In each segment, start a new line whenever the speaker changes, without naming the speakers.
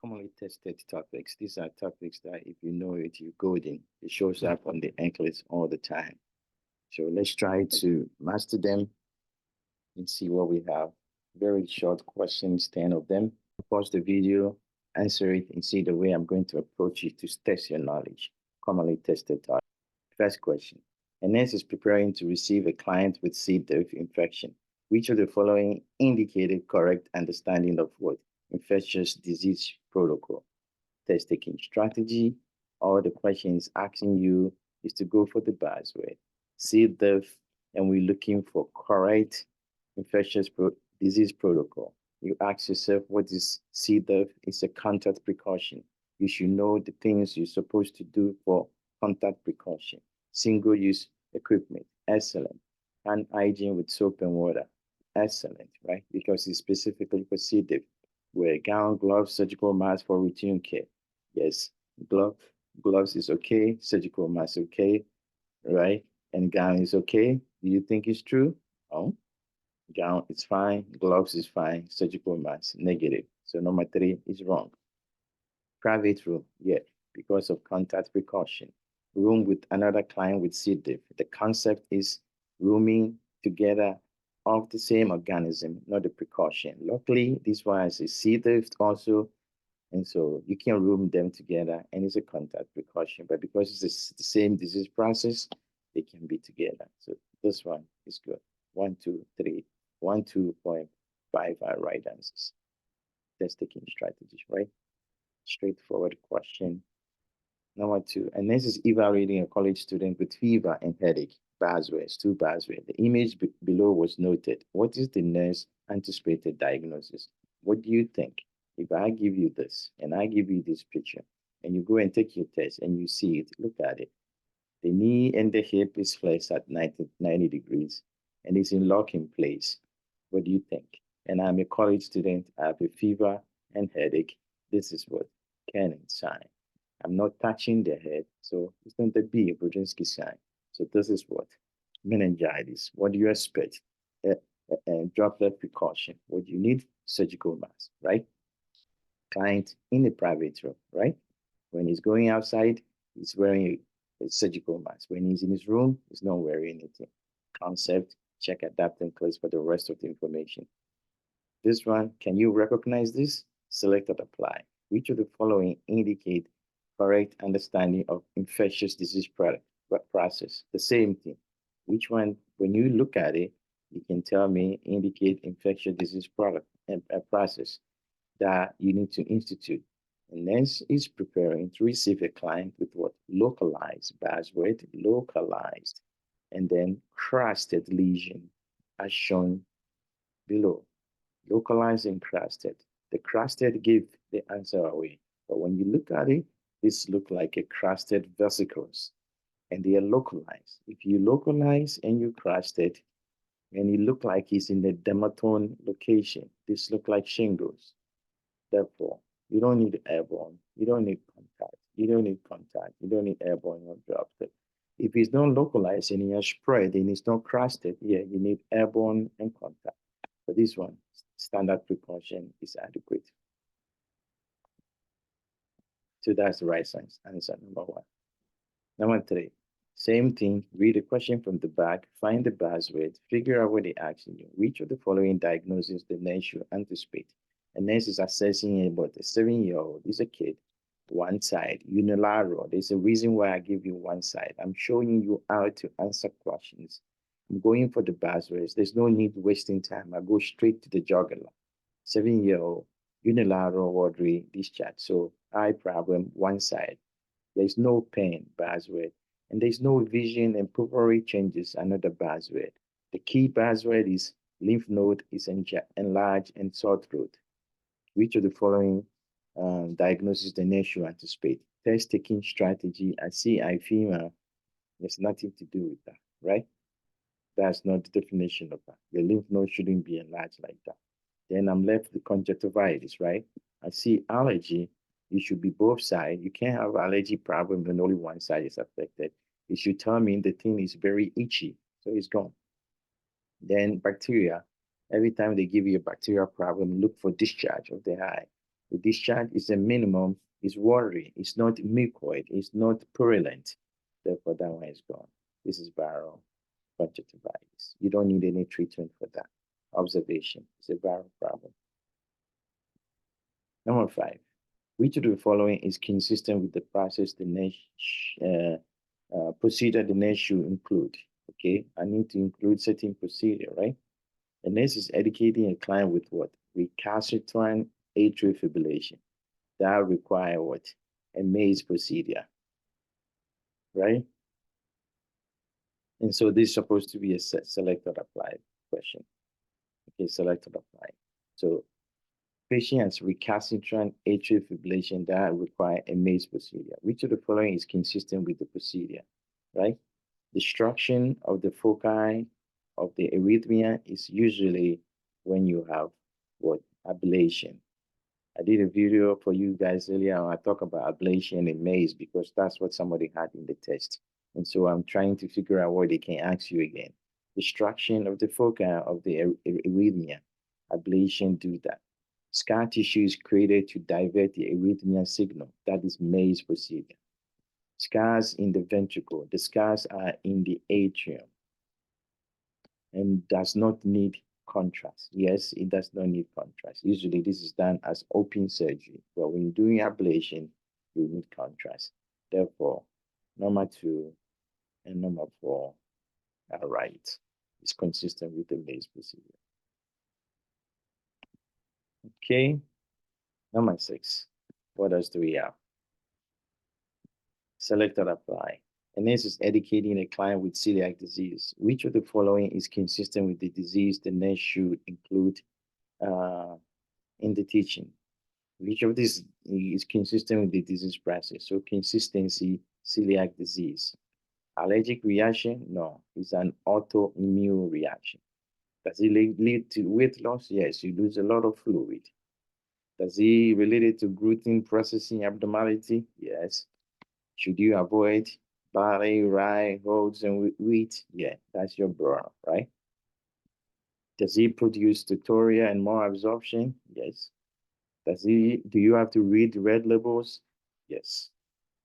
Commonly tested topics. These are topics that if you know it, you go in. It shows up on the NCLEX all the time. So let's try to master them and see what we have. Very short questions, 10 of them. Pause the video, answer it, and see the way I'm going to approach it to test your knowledge. Commonly tested topics. First question. A nurse is preparing to receive a client with C-diff infection. Which of the following indicated correct understanding of what? Infectious disease protocol. Test taking strategy. All the question is asking you is to go for the buzzword. C-diff, and we're looking for correct infectious disease protocol. You ask yourself, what is C-diff? It's a contact precaution. You should know the things you're supposed to do for contact precaution. Single-use equipment, excellent. Hand hygiene with soap and water, excellent, right? Because it's specifically for C-diff. Wear gown, gloves, surgical mask for routine care. Yes, gloves is okay, surgical mask okay, right? And gown is okay. Do you think it's true? Oh, gown is fine, gloves is fine, surgical mask negative. So number 3 is wrong. Private room, yeah, because of contact precaution. Room with another client with C-diff. The concept is rooming together of the same organism, not the precaution. Luckily, this one is a C-diff also, and so you can room them together, and it's a contact precaution. But because it's the same disease process, they can be together. So this one is good. 1, 2, 3, 1, 2.5 are right answers. Test taking strategies, right? Straightforward question. Number 2, a nurse is evaluating a college student with fever and headache. Buzzwords, 2 buzzwords. The image below was noted. What is the nurse anticipated diagnosis? What do you think? If I give you this and I give you this picture and you go and take your test and you see it, look at it. The knee and the hip is flexed at 90 degrees and it's in locking place. What do you think? And I'm a college student. I have a fever and headache. This is what Kernig sign. I'm not touching the head, so it's going to be a Brudzinski sign. So this is what? Meningitis. What do you expect? Droplet precaution. What do you need? Surgical mask, right? Client in a private room, right? When he's going outside, he's wearing a surgical mask. When he's in his room, he's not wearing anything. Concept, check adapting class for the rest of the information. This one, can you recognize this? Select or apply. Which of the following indicate correct understanding of infectious disease process? The same thing. Which one, when you look at it, you can tell me indicate infectious disease process that you need to institute. And nurse is preparing to receive a client with what? Localized, buzzword, localized, and then crusted lesion as shown below. Localized and crusted. The crusted give the answer away. But when you look at it, this look like a crusted vesicles, and they are localized. If you localize and you crust it, and it look like it's in the dermatome location, this look like shingles. Therefore, you don't need airborne, you don't need contact, you don't need contact, you don't need airborne or droplet. If it's not localized and you're spread and it's not crusted, yeah, you need airborne and contact. For this one, standard precaution is adequate. So that's the right answer, number 1. Number 3, same thing, read the question from the back, find the buzzword, figure out what they're asking you. Which of the following diagnoses the nurse should anticipate? A nurse is assessing about a 7-year-old, is a kid, one side, unilateral. There's a reason why I give you one side. I'm showing you how to answer questions. I'm going for the buzzwords. There's no need wasting time. I go straight to the jugular. 7-year-old, unilateral watery discharge. So eye problem, one side. There's no pain, buzzword. And there's no vision and pupillary changes, another buzzword. The key buzzword is lymph node is enlarged and sore throat. Which of the following diagnoses the nurse should anticipate? Test taking strategy. I see IFEMA. There's nothing to do with that, right? That's not the definition of that. The lymph node shouldn't be enlarged like that. Then I'm left with conjunctivitis, right? I see allergy. It should be both sides. You can't have allergy problem when only one side is affected. It should tell me the thing is very itchy, so it's gone. Then bacteria. Every time they give you a bacterial problem, look for discharge of the eye. The discharge is a minimum, it's watery, it's not mucoid, it's not purulent. Therefore, that one is gone. This is viral conjunctivitis. You don't need any treatment for that. Observation, it's a viral problem. Number 5, which of the following is consistent with the process the next procedure the nurse should include? Okay, I need to include certain procedure, right? The nurse is educating a client with what? Recalcitrant atrial fibrillation. That require what? A maze procedure, right? And so this is supposed to be a selected applied question. Okay, selected applied. So patient has recalcitrant atrial fibrillation that require a maze procedure. Which of the following is consistent with the procedure, right? Destruction of the foci of the arrhythmia is usually when you have what? Ablation. I did a video for you guys earlier. I talk about ablation and maze because that's what somebody had in the test. And so I'm trying to figure out what they can ask you again. Destruction of the foci of the arrhythmia. Ablation do that. Scar tissue is created to divert the arrhythmia signal. That is maze procedure. Scars in the ventricle. The scars are in the atrium and does not need contrast. Yes, it does not need contrast. Usually this is done as open surgery, but when you're doing ablation, you need contrast. Therefore, number 2 and number 4 are right. It's consistent with the maze procedure. Okay, number 6. What else do we have? Select or apply. And this is educating a client with celiac disease. Which of the following is consistent with the disease the nurse should include in the teaching? Which of these is consistent with the disease process? So consistency, celiac disease. Allergic reaction? No, it's an autoimmune reaction. Does it lead to weight loss? Yes, you lose a lot of fluid. Does it relate to gluten processing abnormality? Yes. Should you avoid barley, rye, oats, and wheat? Yeah, that's your brother, right? Does it produce tutorial and more absorption? Yes. Do you have to read red labels? Yes.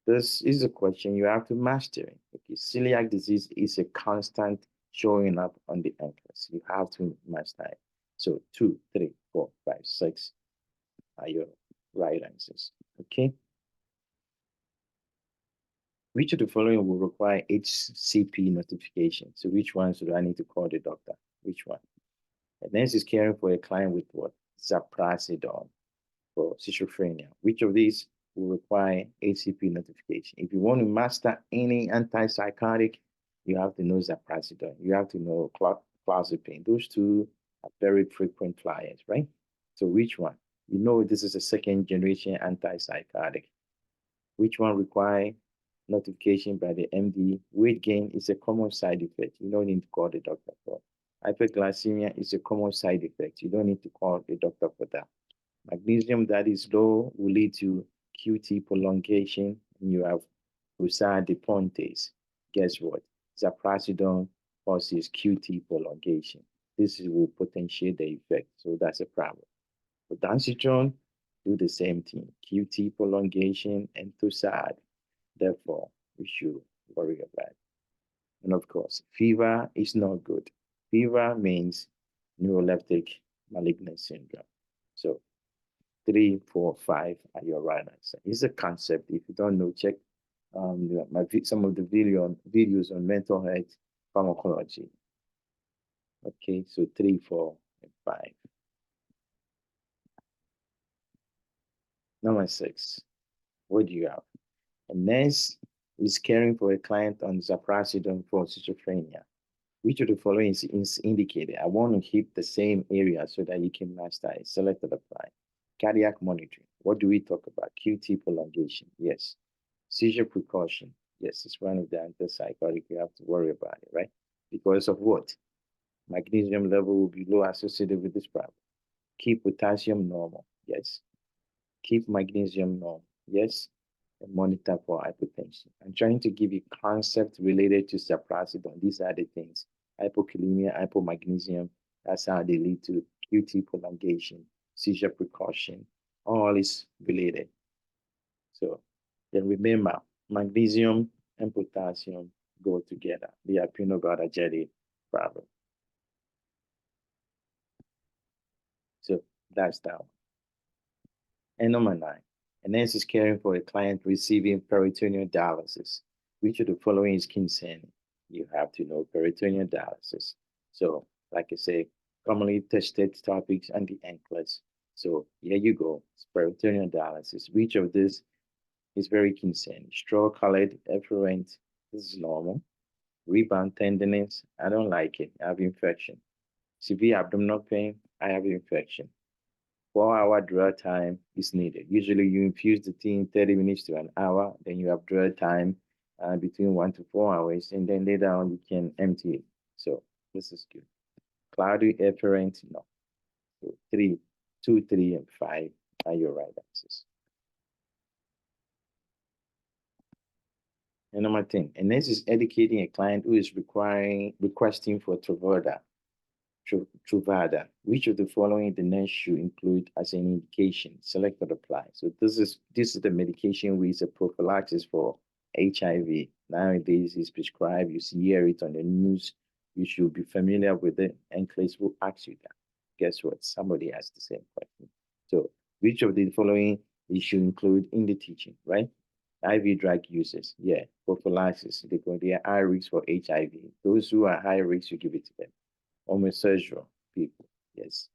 This is a question you have to master. Okay, celiac disease is a constant showing up on the ankles. You have to master it. So 2, 3, 4, 5, 6 are your right answers. Okay. Which of the following will require HCP notification? So which ones do I need to call the doctor? Which one? And nurse is caring for a client with what? Ziprasidone for schizophrenia. Which of these will require HCP notification? If you want to master any antipsychotic, you have to know Ziprasidone. You have to know clozapine. Those two are very frequent flyers, right? So which one? You know this is a second generation antipsychotic. Which one require notification by the MD? Weight gain is a common side effect. You don't need to call the doctor for. Hyperglycemia is a common side effect. You don't need to call the doctor for that. Magnesium that is low will lead to QT prolongation. And you have Rusar de Pontes. Guess what? Ziprasidone causes QT prolongation. This will potentiate the effect. So that's a problem. Ondansetron do the same thing. QT prolongation and Thusad. Therefore, we should worry about it. And of course, fever is not good. Fever means neuroleptic malignant syndrome. So 3, 4, 5 are your right answer. It's a concept. If you don't know, check some of the videos on mental health pharmacology. Okay, so 3, 4, and 5. Number 6, what do you have? A nurse is caring for a client on Ziprasidone for schizophrenia. Which of the following is indicated? I want to hit the same area so that you can master it. Select and apply. Cardiac monitoring. What do we talk about? QT prolongation. Yes. Seizure precaution. Yes, it's one of the antipsychotic you have to worry about it, right? Because of what? Magnesium level will be low associated with this problem. Keep potassium normal. Yes. Keep magnesium normal. Yes. And monitor for hypertension. I'm trying to give you concepts related to Ziprasidone. These are the things. Hypokalemia, hypomagnesemia. That's how they lead to QT prolongation, seizure precaution, all is related. So then remember, magnesium and potassium go together. They are phenoglycogen problem. So that's that one. And number 9, a nurse is caring for a client receiving peritoneal dialysis. Which of the following is concerning? You have to know peritoneal dialysis. So, like I say, commonly tested topics and the NCLEX. So here you go, it's peritoneal dialysis. Which of this is very concerning? Straw-colored efferent, this is normal. Rebound tenderness, I don't like it, I have infection. Severe abdominal pain, I have infection. 4-hour draw time is needed. Usually you infuse the thing 30 minutes to an hour, then you have draw time between 1 to 4 hours, and then later on you can empty it. So this is good. Cloudy efferent, no. So 2, 3, and 5 are your right answers. And number 10, a nurse is educating a client who is requesting for Truvada. Which of the following the nurse should include as an indication? Select or apply. So this is the medication which is a prophylaxis for HIV. Nowadays is prescribed. You hear it on the news. You should be familiar with it. NCLEX will ask you that. Guess what? Somebody asked the same question. So which of the following you should include in the teaching, right? IV drug users, yeah, prophylaxis. They are high risk for HIV. Those who are high risk, you give it to them. Homosexual people, yes.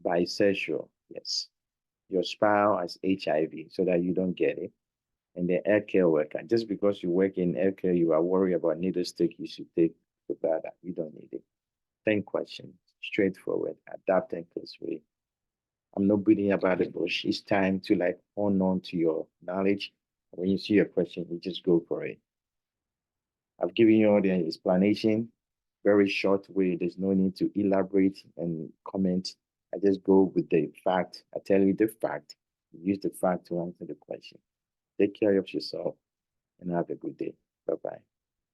Bisexual, yes. Your spouse has HIV so that you don't get it. And the healthcare worker, just because you work in healthcare, you are worried about needle stick, you should take Truvada. You don't need it. 10 questions, straightforward, adapt and closely. I'm not beating about the bush. It's time to like hone on to your knowledge. When you see a question, you just go for it. I've given you all the explanation, very short way. There's no need to elaborate and comment. I just go with the fact. I tell you the fact. Use the fact to answer the question. Take care of yourself and have a good day. Bye-bye.